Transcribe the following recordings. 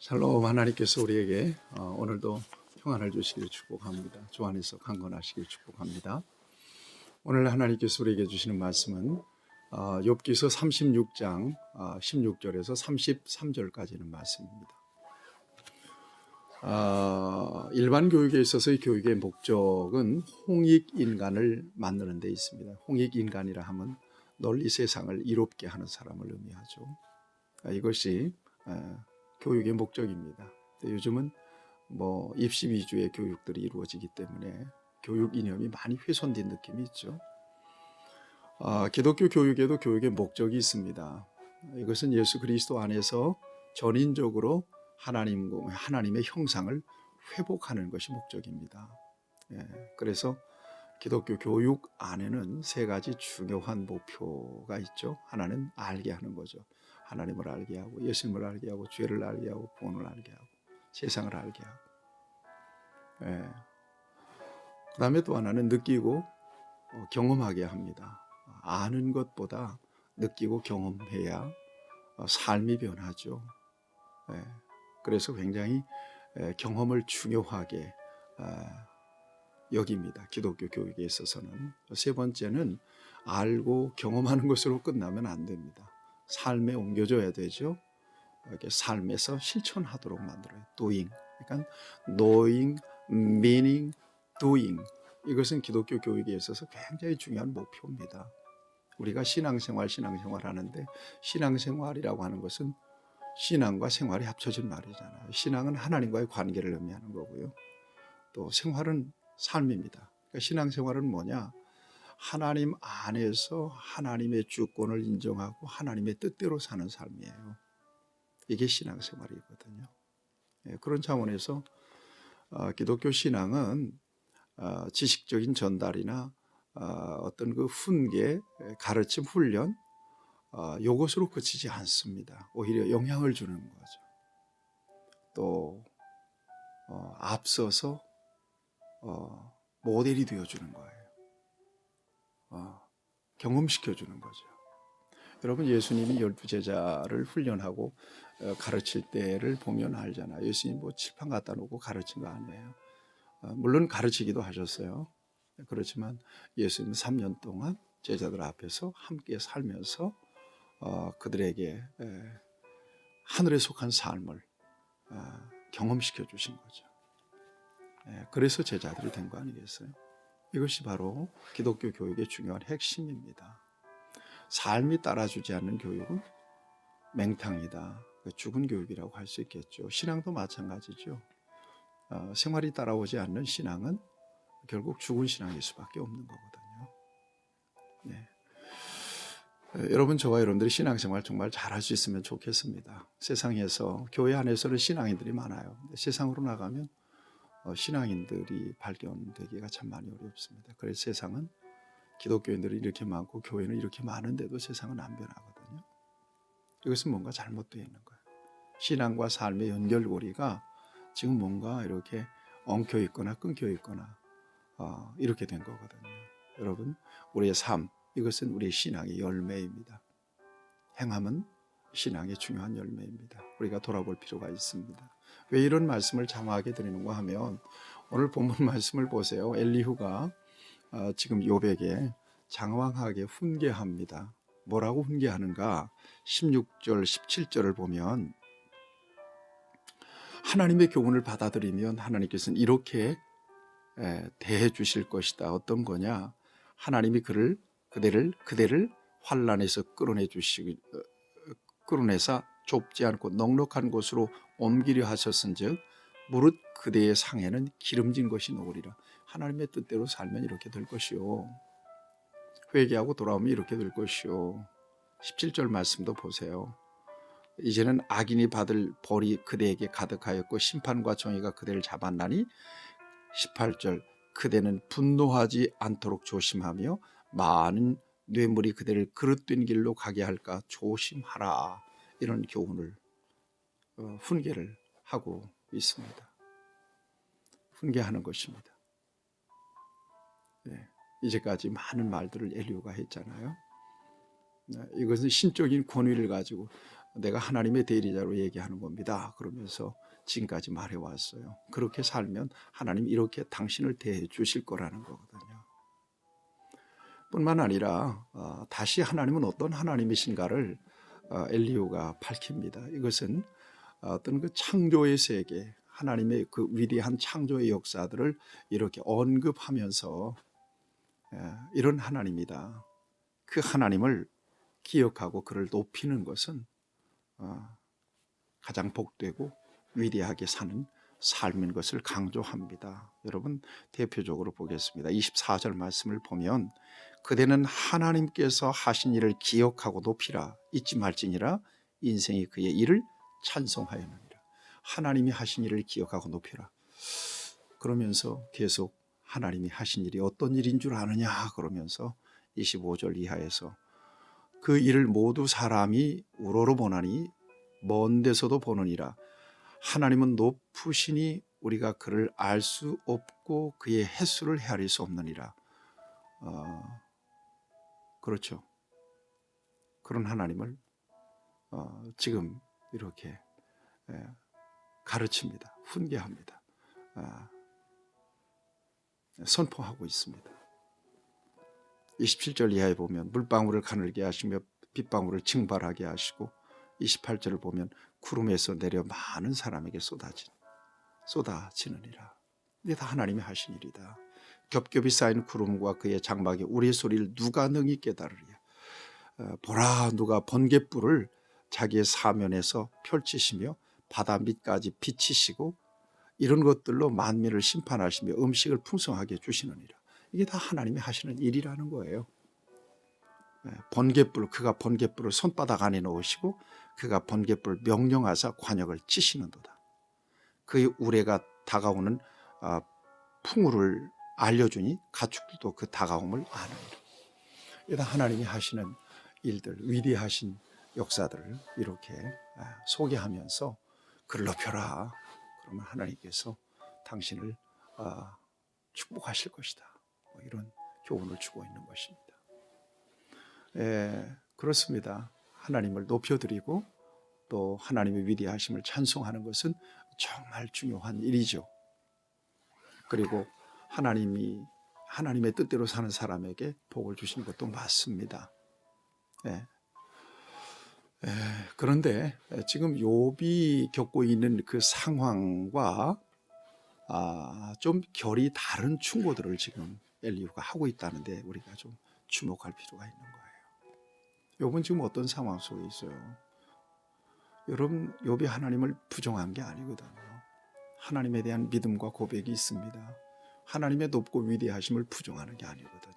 샬롬. 하나님께서 우리에게 오늘도 평안을 주시길 축복합니다. 주 안에서 강건하시길 축복합니다. 오늘 하나님께서 우리에게 주시는 말씀은 욥기서 36장 16절에서 33절까지는 말씀입니다. 일반 교육에 있어서 이 교육의 목적은 홍익인간을 만드는 데 있습니다. 홍익인간이라 하면 널리 세상을 이롭게 하는 사람을 의미하죠. 이것이 교육의 목적입니다. 요즘은 입시 위주의 교육들이 이루어지기 때문에 교육 이념이 많이 훼손된 느낌이 있죠. 기독교 교육에도 교육의 목적이 있습니다. 이것은 예수 그리스도 안에서 전인적으로 하나님의 형상을 회복하는 것이 목적입니다. 그래서 기독교 교육 안에는 세 가지 중요한 목표가 있죠. 하나는 알게 하는 거죠. 하나님을 알게 하고, 예수님을 알게 하고, 죄를 알게 하고, 구원을 알게 하고, 세상을 알게 하고. 그 다음에 또 하나는 느끼고 경험하게 합니다. 아는 것보다 느끼고 경험해야 삶이 변하죠. 그래서 굉장히 경험을 중요하게 여깁니다. 기독교 교육에 있어서는. 세 번째는 알고 경험하는 것으로 끝나면 안 됩니다. 삶에 옮겨줘야 되죠. 이렇게 삶에서 실천하도록 만들어요. doing. 그러니까 knowing, meaning, doing. 이것은 기독교 교육에 있어서 굉장히 중요한 목표입니다. 우리가 신앙생활 하는데 신앙생활이라고 하는 것은 신앙과 생활이 합쳐진 말이잖아요. 신앙은 하나님과의 관계를 의미하는 거고요. 또 생활은 삶입니다. 그러니까 신앙생활은 뭐냐? 하나님 안에서 하나님의 주권을 인정하고 하나님의 뜻대로 사는 삶이에요. 이게 신앙생활이거든요. 그런 차원에서 기독교 신앙은 지식적인 전달이나 어떤 그 훈계, 가르침, 훈련 이것으로 그치지 않습니다. 오히려 영향을 주는 거죠. 또 앞서서 모델이 되어주는 거예요. 경험시켜주는 거죠. 여러분, 예수님이 12제자를 훈련하고 가르칠 때를 보면 알잖아요. 예수님 칠판 갖다 놓고 가르친 거 아니에요. 물론 가르치기도 하셨어요. 그렇지만 예수님은 3년 동안 제자들 앞에서 함께 살면서 그들에게 하늘에 속한 삶을 경험시켜 주신 거죠. 그래서 제자들이 된 거 아니겠어요? 이것이 바로 기독교 교육의 중요한 핵심입니다. 삶이 따라주지 않는 교육은 맹탕이다. 죽은 교육이라고 할 수 있겠죠. 신앙도 마찬가지죠. 생활이 따라오지 않는 신앙은 결국 죽은 신앙일 수밖에 없는 거거든요. 여러분, 저와 여러분들이 신앙생활 정말 잘할 수 있으면 좋겠습니다. 세상에서 교회 안에서는 신앙인들이 많아요. 세상으로 나가면 신앙인들이 발견되기가 참 많이 어렵습니다. 그래서 세상은 기독교인들이 이렇게 많고 교회는 이렇게 많은데도 세상은 안 변하거든요. 이것은 뭔가 잘못되어 있는 거예요. 신앙과 삶의 연결고리가 지금 뭔가 이렇게 엉켜 있거나 끊겨 있거나 이렇게 된 거거든요. 여러분, 우리의 삶, 이것은 우리의 신앙의 열매입니다. 행함은 신앙의 중요한 열매입니다. 우리가 돌아볼 필요가 있습니다. 왜 이런 말씀을 장하게 드리는가 하면 오늘 본문 말씀을 보세요. 엘리후가 지금 욥에게 장황하게 훈계합니다. 뭐라고 훈계하는가? 16절, 17절을 보면 하나님의 교훈을 받아들이면 하나님께서는 이렇게 대해 주실 것이다. 어떤 거냐? 하나님이 그대를 환난에서 끌어내사 좁지 않고 넉넉한 곳으로 옮기려 하셨은즉 무릇 그대의 상에는 기름진 것이 녹으리라. 하나님의 뜻대로 살면 이렇게 될 것이요, 회개하고 돌아오면 이렇게 될 것이요. 17절 말씀도 보세요. 이제는 악인이 받을 벌이 그대에게 가득하였고 심판과 정의가 그대를 잡았나니 18절 그대는 분노하지 않도록 조심하며 많은 뇌물이 그대를 그릇된 길로 가게 할까 조심하라. 이런 교훈을 훈계를 하고 있습니다. 훈계하는 것입니다. 이제까지 많은 말들을 엘리후가 했잖아요. 이것은 신적인 권위를 가지고 내가 하나님의 대리자로 얘기하는 겁니다. 그러면서 지금까지 말해왔어요. 그렇게 살면 하나님 이렇게 당신을 대해 주실 거라는 거거든요. 뿐만 아니라 다시 하나님은 어떤 하나님이신가를 엘리후가 밝힙니다. 이것은 어떤 그 창조의 세계, 하나님의 그 위대한 창조의 역사들을 이렇게 언급하면서 이런 하나님이다. 그 하나님을 기억하고 그를 높이는 것은 가장 복되고 위대하게 사는 삶인 것을 강조합니다. 여러분 대표적으로 보겠습니다. 24절 말씀을 보면 그대는 하나님께서 하신 일을 기억하고 높이라 잊지 말지니라 인생이 그의 일을 찬송하였느니라. 하나님이 하신 일을 기억하고 높이라. 그러면서 계속 하나님이 하신 일이 어떤 일인 줄 아느냐 그러면서 25절 이하에서 그 일을 모두 사람이 우러러 보나니 먼 데서도 보느니라. 하나님은 높으시니 우리가 그를 알 수 없고 그의 횟수를 헤아릴 수 없느니라. 그렇죠. 그런 하나님을 지금 이렇게 가르칩니다. 훈계합니다. 선포하고 있습니다. 27절 이하에 보면 물방울을 가늘게 하시며 빗방울을 증발하게 하시고 28절을 보면 구름에서 내려 많은 사람에게 쏟아지느니라. 이게 다 하나님이 하신 일이다. 겹겹이 쌓인 구름과 그의 장막의 우레소리를 누가 능히 깨달으랴. 보라 누가 번갯불을 자기의 사면에서 펼치시며 바다 밑까지 비치시고 이런 것들로 만민을 심판하시며 음식을 풍성하게 주시느니라. 이게 다 하나님이 하시는 일이라는 거예요. 그가 번갯불을 손바닥 안에 넣으시고 그가 번갯불을 명령하사 관역을 치시는도다. 그의 우레가 다가오는 풍우를 알려주니 가축들도 그 다가옴을 아느니라. 이게 다 하나님이 하시는 일들, 위대하신 역사들을 이렇게 소개하면서 그를 높여라. 그러면 하나님께서 당신을 축복하실 것이다. 이런 교훈을 주고 있는 것입니다. 그렇습니다. 하나님을 높여드리고 또 하나님의 위대하심을 찬송하는 것은 정말 중요한 일이죠. 그리고 하나님의 뜻대로 사는 사람에게 복을 주시는 것도 맞습니다. 그런데 지금 욥이 겪고 있는 그 상황과 좀 결이 다른 충고들을 지금 엘리후가 하고 있다는데 우리가 좀 주목할 필요가 있는 거예요. 욥은 지금 어떤 상황 속에 있어요? 여러분, 욥이 하나님을 부정한 게 아니거든요. 하나님에 대한 믿음과 고백이 있습니다. 하나님의 높고 위대하심을 부정하는 게 아니거든요.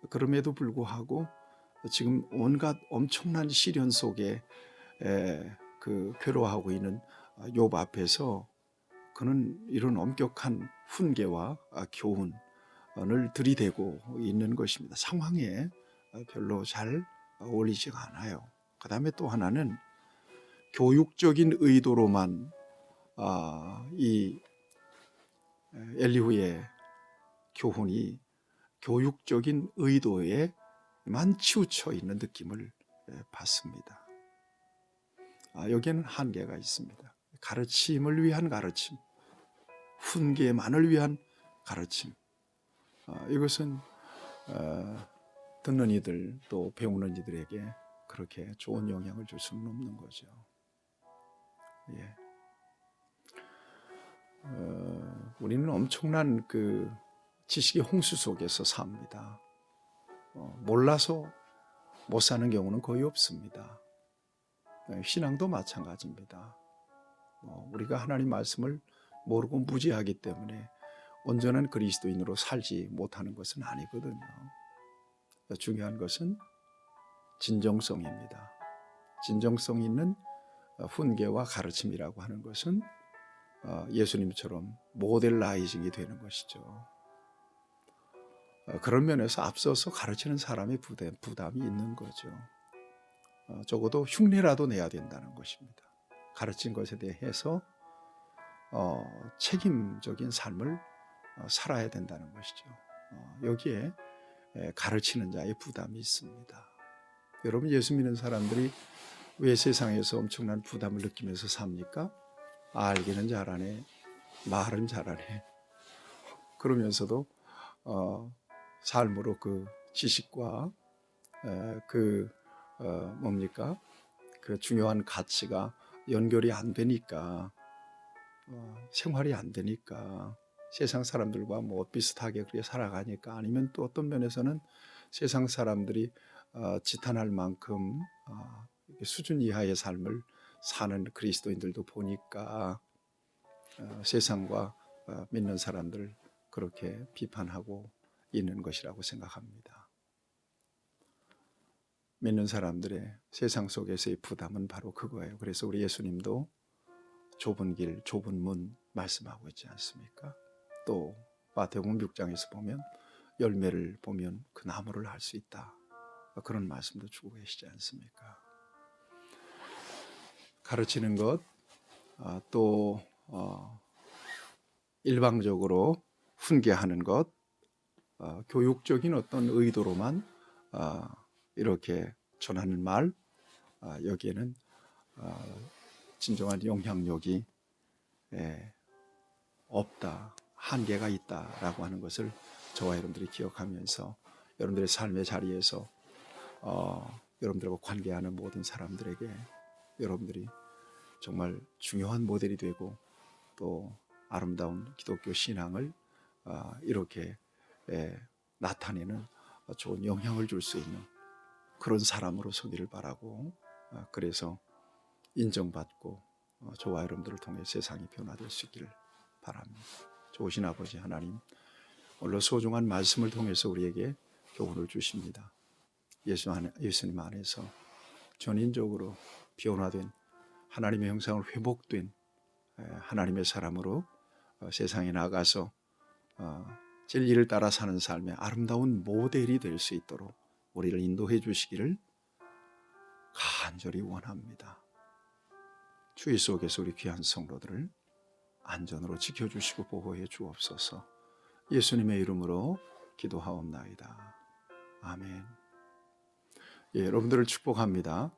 그럼에도 불구하고 지금 온갖 엄청난 시련 속에 괴로워하고 있는 욥 앞에서 그는 이런 엄격한 훈계와 교훈을 들이대고 있는 것입니다. 상황에 별로 잘 어울리지가 않아요. 그 다음에 또 하나는 교육적인 의도로만 이 엘리후의 교훈이 교육적인 의도에만 치우쳐 있는 느낌을 받습니다. 여기에는 한계가 있습니다. 가르침을 위한 가르침, 훈계만을 위한 가르침, 이것은 듣는 이들 또 배우는 이들에게 그렇게 좋은 영향을 줄 수는 없는 거죠. 우리는 엄청난 그 지식의 홍수 속에서 삽니다. 몰라서 못 사는 경우는 거의 없습니다. 신앙도 마찬가지입니다. 우리가 하나님 말씀을 모르고 무지하기 때문에 온전한 그리스도인으로 살지 못하는 것은 아니거든요. 중요한 것은 진정성입니다. 진정성 있는 훈계와 가르침이라고 하는 것은 예수님처럼 모델라이징이 되는 것이죠. 그런 면에서 앞서서 가르치는 사람의 부담이 있는 거죠. 적어도 흉내라도 내야 된다는 것입니다. 가르친 것에 대해서 책임적인 삶을 살아야 된다는 것이죠. 여기에 가르치는 자의 부담이 있습니다. 여러분, 예수 믿는 사람들이 왜 세상에서 엄청난 부담을 느끼면서 삽니까? 알기는 잘하네, 말은 잘하네. 그러면서도 삶으로 그 지식과 그 뭡니까? 그 중요한 가치가 연결이 안 되니까 생활이 안 되니까 세상 사람들과 뭐 비슷하게 그렇게 살아가니까 아니면 또 어떤 면에서는 세상 사람들이 지탄할 만큼 수준 이하의 삶을 사는 그리스도인들도 보니까 세상과 믿는 사람들 그렇게 비판하고 있는 것이라고 생각합니다. 믿는 사람들의 세상 속에서의 부담은 바로 그거예요. 그래서 우리 예수님도 좁은 길, 좁은 문 말씀하고 있지 않습니까? 또 마태복음 6장에서 보면 열매를 보면 그 나무를 알 수 있다. 그런 말씀도 주고 계시지 않습니까? 가르치는 것, 또 일방적으로 훈계하는 것, 교육적인 어떤 의도로만 이렇게 전하는 말, 여기에는 진정한 영향력이 없다, 한계가 있다라고 하는 것을 저와 여러분들이 기억하면서 여러분들의 삶의 자리에서 여러분들과 관계하는 모든 사람들에게 여러분들이 정말 중요한 모델이 되고 또 아름다운 기독교 신앙을 이렇게 나타내는 좋은 영향을 줄 수 있는 그런 사람으로 서기를 바라고 그래서 인정받고 저와 여러분들을 통해 세상이 변화될 수 있기를 바랍니다. 좋으신 아버지 하나님, 오늘 소중한 말씀을 통해서 우리에게 교훈을 주십니다. 예수님 안에서 전인적으로 변화된 하나님의 형상을 회복된 하나님의 사람으로 세상에 나가서 진리를 따라 사는 삶의 아름다운 모델이 될 수 있도록 우리를 인도해 주시기를 간절히 원합니다. 주의 속에서 우리 귀한 성도들을 안전으로 지켜주시고 보호해 주옵소서. 예수님의 이름으로 기도하옵나이다. 아멘. 여러분들을 축복합니다.